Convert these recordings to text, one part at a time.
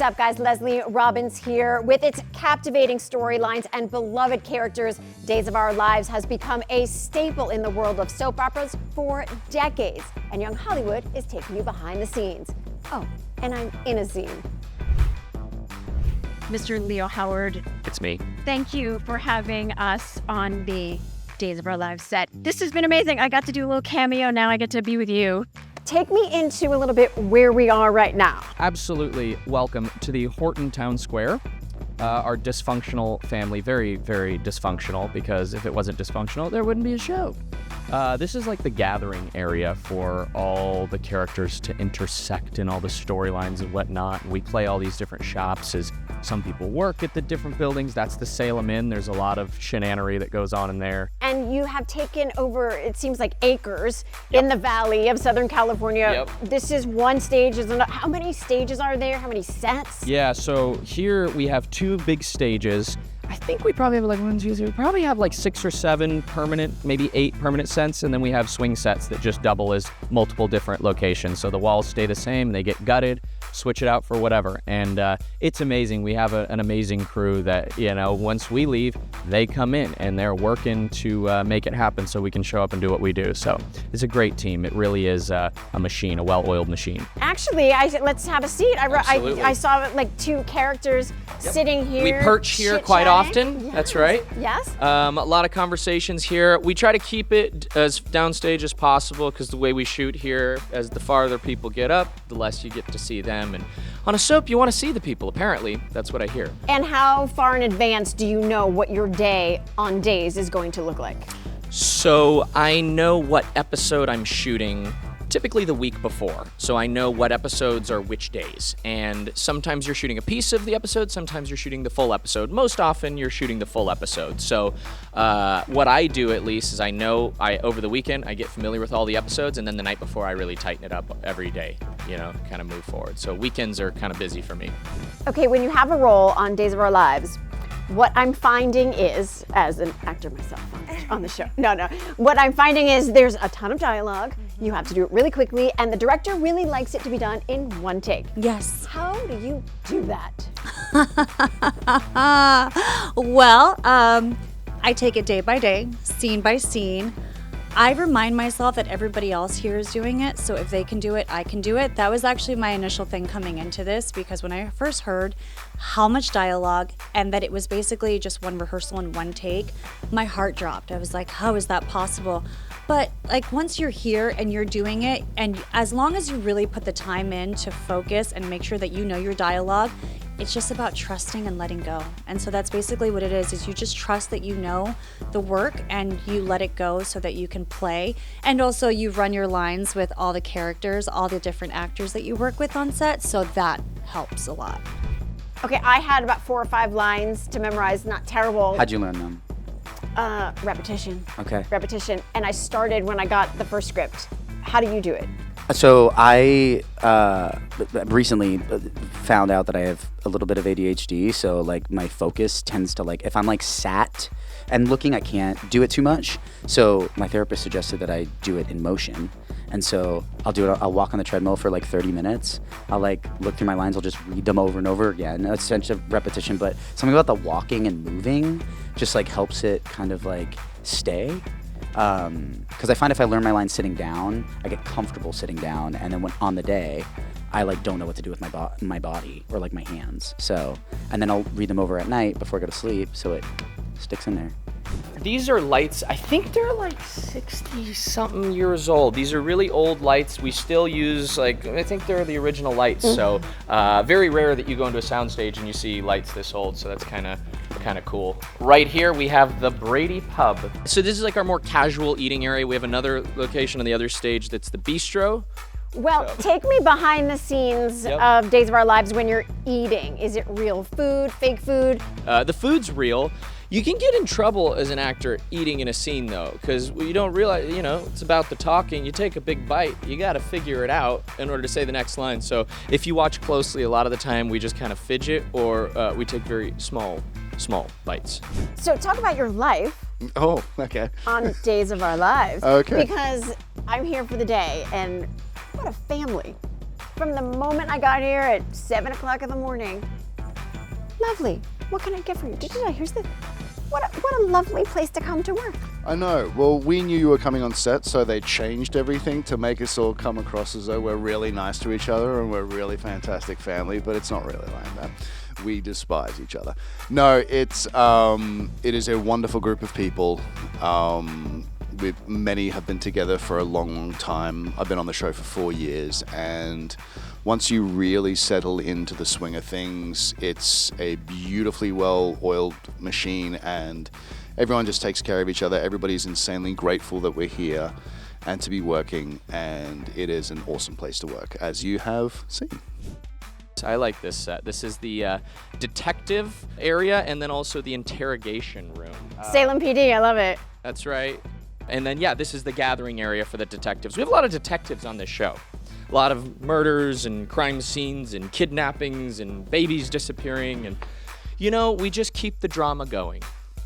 up, guys? Leslie Robbins here. With its captivating storylines and beloved characters, Days of Our Lives has become a staple in the world of soap operas for decades. And Young Hollywood is taking you behind the scenes. Oh, and I'm in a scene. Mr. Leo Howard. It's me. Thank you for having us on the Days of Our Lives set. This has been amazing. I got to do a little cameo. Now I get to be with you. Take me into a little bit where we are right now. Absolutely. Welcome to the Horton Town Square. Our dysfunctional family, very, very dysfunctional, because if it wasn't dysfunctional, there wouldn't be a show. This is like the gathering area for all the characters to intersect in all the storylines and whatnot. We play all these different shops as some people work at the different buildings. That's the Salem Inn. There's a lot of shenanery that goes on in there. And you have taken over, it seems like, acres in the valley of Southern California. This is one stage. How many stages are there? How many sets? Yeah, so here we have two big stages. I think we probably have we probably have like 6 or 7 permanent, maybe 8 permanent sets, and then we have swing sets that just double as multiple different locations. So the walls stay the same, they get gutted, switch it out for whatever. And it's amazing. We have an amazing crew that, once we leave, they come in and they're working to make it happen so we can show up and do what we do. So it's a great team. It really is a machine, a well-oiled machine. Actually, let's have a seat. I saw like 2 characters sitting here. We perch here quite often. Yes. That's right. Yes. A lot of conversations here. We try to keep it as downstage as possible because the way we shoot here, as the farther people get up, the less you get to see them. And on a soap, you want to see the people, apparently. That's what I hear. And how far in advance do you know what your day on Days is going to look like? So I know what episode I'm shooting typically the week before. So I know what episodes are which days. And sometimes you're shooting a piece of the episode, sometimes you're shooting the full episode. Most often you're shooting the full episode. So what I do at least is I know over the weekend I get familiar with all the episodes, and then the night before I really tighten it up every day, kind of move forward. So weekends are kind of busy for me. Okay, when you have a role on Days of Our Lives, what I'm finding is, as an actor myself on the show, what I'm finding is there's a ton of dialogue. You have to do it really quickly, and the director really likes it to be done in one take. Yes. How do you do that? Well, I take it day by day, scene by scene. I remind myself that everybody else here is doing it, so if they can do it, I can do it. That was actually my initial thing coming into this, because when I first heard how much dialogue and that it was basically just one rehearsal and one take, my heart dropped. I was like, how is that possible? But like once you're here and you're doing it, and as long as you really put the time in to focus and make sure that you know your dialogue, it's just about trusting and letting go. And so that's basically what it is you just trust that you know the work and you let it go so that you can play. And also you run your lines with all the characters, all the different actors that you work with on set, so that helps a lot. Okay, I had about 4 or 5 lines to memorize, not terrible. How'd you learn them? Repetition. Okay. Repetition. And I started when I got the first script. How do you do it? So I recently found out that I have a little bit of ADHD, so like my focus tends to if I'm sat and looking, I can't do it too much. So my therapist suggested that I do it in motion. And so I'll do it, I'll walk on the treadmill for 30 minutes. I'll look through my lines, I'll just read them over and over again. It's such a repetition, but something about the walking and moving just helps it kind of stay. Because I find if I learn my lines sitting down, I get comfortable sitting down, and then when on the day, I don't know what to do with my body or my hands. So, and then I'll read them over at night before I go to sleep, so it sticks in there. These are lights, I think they're 60-something years old. These are really old lights. We still use, I think they're the original lights. So very rare that you go into a soundstage and you see lights this old, so that's kind of cool. Right here we have the Brady Pub. So this is our more casual eating area. We have another location on the other stage that's the Bistro. Well, take me behind the scenes of Days of Our Lives when you're eating. Is it real food, fake food? The food's real. You can get in trouble as an actor eating in a scene, though, because you don't realize, it's about the talking. You take a big bite, you got to figure it out in order to say the next line. So if you watch closely, a lot of the time we just kind of fidget, or we take very small bites. So talk about your life. Oh, okay. On Days of Our Lives. Okay. Because I'm here for the day, and what a family. from the moment I got here at 7 o'clock in the morning. Lovely. What can I get for you? Here's the. What a lovely place to come to work. I know. Well, we knew you were coming on set, so they changed everything to make us all come across as though we're really nice to each other and we're a really fantastic family, but it's not really like that. We despise each other. No, it is a wonderful group of people. Many have been together for a long, long time. I've been on the show for 4 years, and once you really settle into the swing of things, it's a beautifully well-oiled machine, and everyone just takes care of each other. Everybody's insanely grateful that we're here and to be working, and it is an awesome place to work, as you have seen. I like this set. This is the detective area and then also the interrogation room. Salem PD, I love it. That's right. And then, yeah, this is the gathering area for the detectives. We have a lot of detectives on this show. A lot of murders and crime scenes and kidnappings and babies disappearing. And, you know, we just keep the drama going.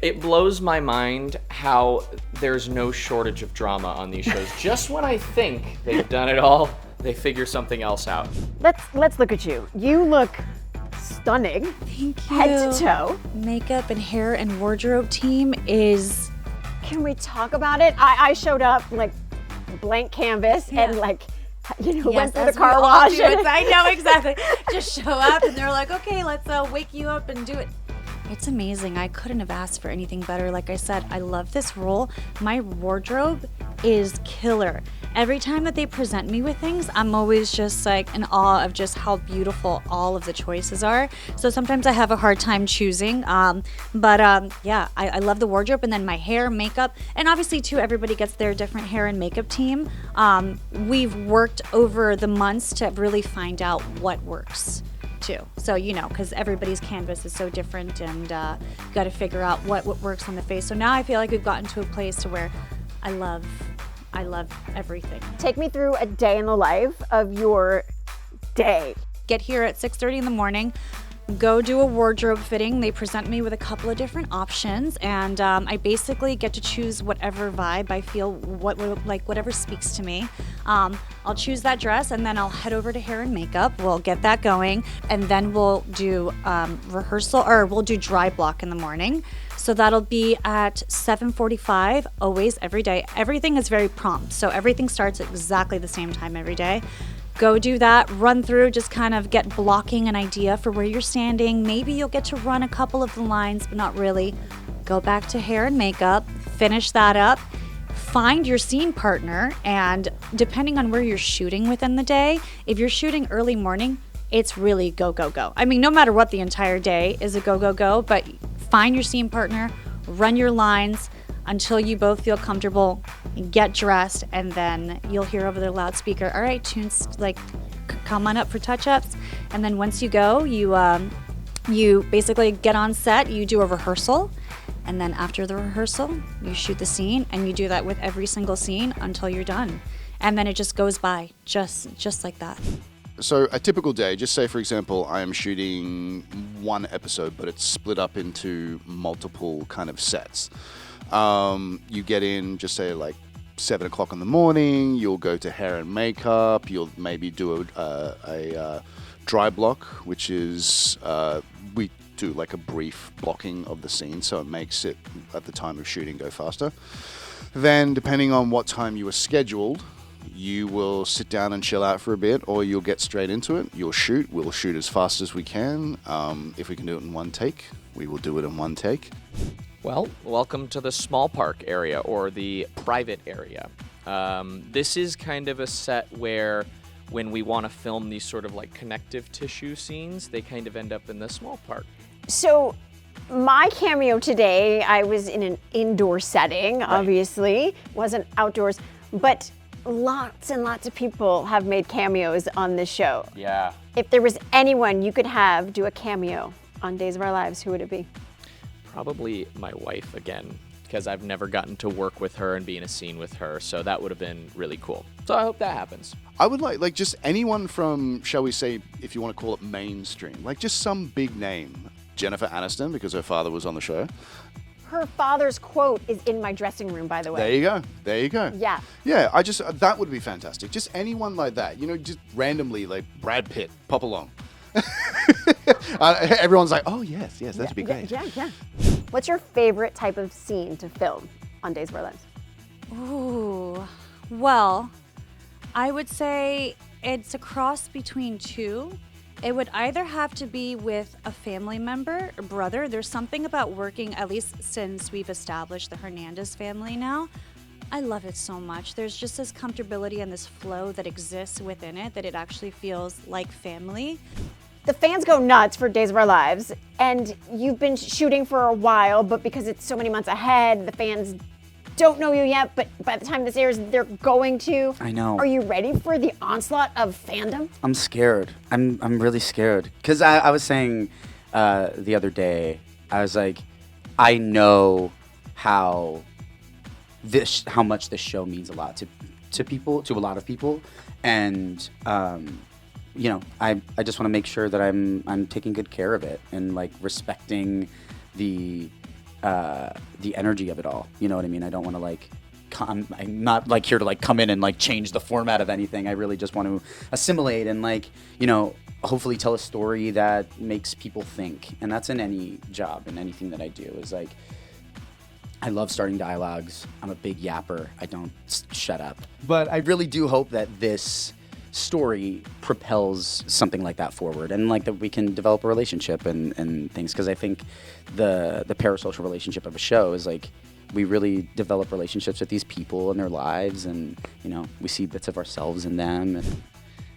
It blows my mind how there's no shortage of drama on these shows. Just when I think they've done it all, they figure something else out. Let's look at you. You look stunning. Thank you. Head to toe. Makeup and hair and wardrobe team is. Can we talk about it? I showed up like blank canvas and like, went through the car wash. I know exactly. Just show up and they're like, okay, let's wake you up and do it. It's amazing. I couldn't have asked for anything better. Like I said, I love this role. My wardrobe is killer. Every time that they present me with things, I'm always just like in awe of just how beautiful all of the choices are. So sometimes I have a hard time choosing. But I love the wardrobe, and then my hair, makeup, and obviously too, everybody gets their different hair and makeup team. We've worked over the months to really find out what works too. So, because everybody's canvas is so different, and you got to figure out what works on the face. So now I feel like we've gotten to a place to where I love everything. Take me through a day in the life of your day. Get here at 6:30 in the morning, go do a wardrobe fitting. They present me with a couple of different options, and I basically get to choose whatever vibe I feel, whatever speaks to me. I'll choose that dress, and then I'll head over to hair and makeup. We'll get that going, and then we'll do rehearsal, or we'll do dry block in the morning. So that'll be at 7:45, always, every day. Everything is very prompt, so everything starts at exactly the same time every day. Go do that, run through, just kind of get blocking an idea for where you're standing. Maybe you'll get to run a couple of the lines, but not really. Go back to hair and makeup, finish that up, find your scene partner, and depending on where you're shooting within the day, if you're shooting early morning, it's really go, go, go. I mean, no matter what, the entire day is a go, go, go, but find your scene partner, run your lines until you both feel comfortable, get dressed, and then you'll hear over the loudspeaker, all right, tunes, come on up for touch-ups. And then once you go, you basically get on set, you do a rehearsal, and then after the rehearsal, you shoot the scene, and you do that with every single scene until you're done. And then it just goes by, just like that. So a typical day, just say for example, I am shooting one episode, but it's split up into multiple kind of sets. You get in, just say 7 o'clock in the morning, you'll go to hair and makeup, you'll maybe do a dry block, which is, we do a brief blocking of the scene, so it makes it, at the time of shooting, go faster. Then, depending on what time you were scheduled, you will sit down and chill out for a bit, or you'll get straight into it. We'll shoot as fast as we can. If we can do it in one take, we will do it in one take. Well, welcome to the small park area, or the private area. This is kind of a set where when we want to film these sort of connective tissue scenes, they kind of end up in the small park. So my cameo today, I was in an indoor setting, right. Obviously, wasn't outdoors, but lots and lots of people have made cameos on this show. Yeah. If there was anyone you could have do a cameo on Days of Our Lives, who would it be? Probably my wife again, because I've never gotten to work with her and be in a scene with her, so that would have been really cool. So I hope that happens. I would like just anyone from, shall we say, if you want to call it mainstream, just some big name. Jennifer Aniston, because her father was on the show. Her father's quote is in my dressing room, by the way. There you go. There you go. Yeah. Yeah, that would be fantastic. Just anyone like that, just randomly, like Brad Pitt, pop along. Everyone's like, oh, yes, that'd be great. Yeah. What's your favorite type of scene to film on Days of Our Lives? Ooh, well, I would say it's a cross between two. It would either have to be with a family member or brother. There's something about working, at least since we've established the Hernandez family now. I love it so much. There's just this comfortability and this flow that exists within it that it actually feels like family. The fans go nuts for Days of Our Lives, and you've been shooting for a while, but because it's so many months ahead, the fans don't know you yet, but by the time this airs, they're going to. I know. Are you ready for the onslaught of fandom? I'm scared. I'm really scared. Because I was saying the other day, I was like, I know how much this show means a lot to people, to a lot of people, and I just want to make sure that I'm taking good care of it and like respecting the energy of it all. You know what I mean? I don't want to I'm not like here to like come in and like change the format of anything. I really just want to assimilate and hopefully tell a story that makes people think. And that's in any job and anything that I do is like, I love starting dialogues. I'm a big yapper. I don't shut up. But I really do hope that this story propels something like that forward and like that we can develop a relationship and things. Because I think the parasocial relationship of a show is like, we really develop relationships with these people and their lives, and we see bits of ourselves in them.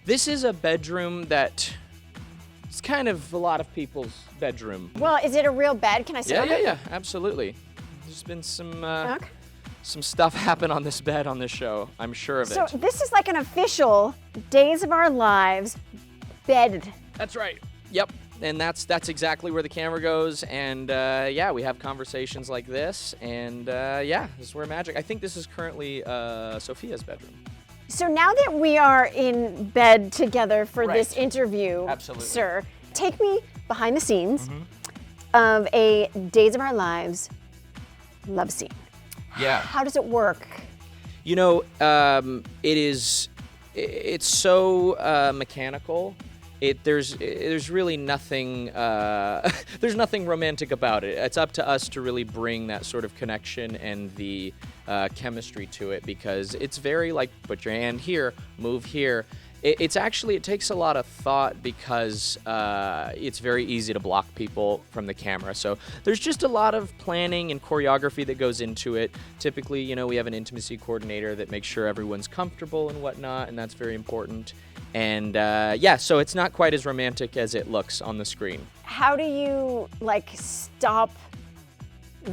This is a bedroom that it's kind of a lot of people's bedroom. Well, is it a real bed? Can I sit on it? Yeah, absolutely. There's been some Okay. some stuff happen on this bed on this show. I'm sure of So it. this is like an official Days of Our Lives bed. That's right. Yep. And that's exactly where the camera goes. And we have conversations like this. And this is where magic. I think this is currently Sophia's bedroom. So now that we are in bed together for this Right. interview, Absolutely. sir, take me behind the scenes of a Days of Our Lives love scene. Yeah. How does it work? It's so mechanical. There's really nothing there's nothing romantic about it. It's up to us to really bring that sort of connection and the chemistry to it, because it's very like put your hand here, move here. It takes a lot of thought because it's very easy to block people from the camera. So there's just a lot of planning and choreography that goes into it. Typically, we have an intimacy coordinator that makes sure everyone's comfortable and whatnot, and that's very important. And so it's not quite as romantic as it looks on the screen. How do you stop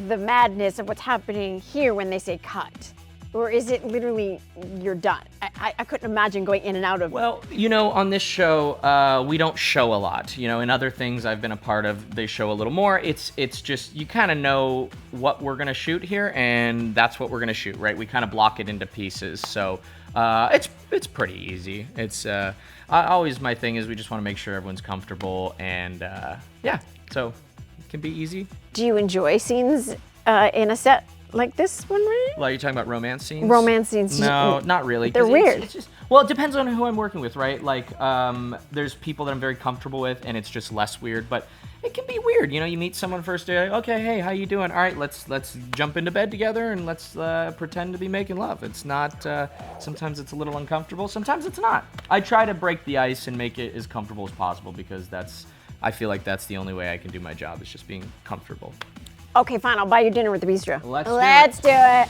the madness of what's happening here when they say cut? Or is it literally you're done? I couldn't imagine going in and out of. Well, on this show, we don't show a lot. In other things I've been a part of, they show a little more. It's just, you kind of know what we're going to shoot here, and that's what we're going to shoot, right? We kind of block it into pieces. So it's pretty easy. It's always my thing is we just want to make sure everyone's comfortable, and so it can be easy. Do you enjoy scenes in a set like this one, right? Like, you're talking about romance scenes? Romance scenes. No, not really. They're 'cause weird. It's just, well, it depends on who I'm working with, right? Like, there's people that I'm very comfortable with, and it's just less weird. But it can be weird, you meet someone first day, like, okay, hey, how you doing? All right, let's jump into bed together and let's pretend to be making love. It's not. Sometimes it's a little uncomfortable. Sometimes it's not. I try to break the ice and make it as comfortable as possible, because I feel like that's the only way I can do my job, is just being comfortable. Okay, fine. I'll buy you dinner at the bistro. Let's do it.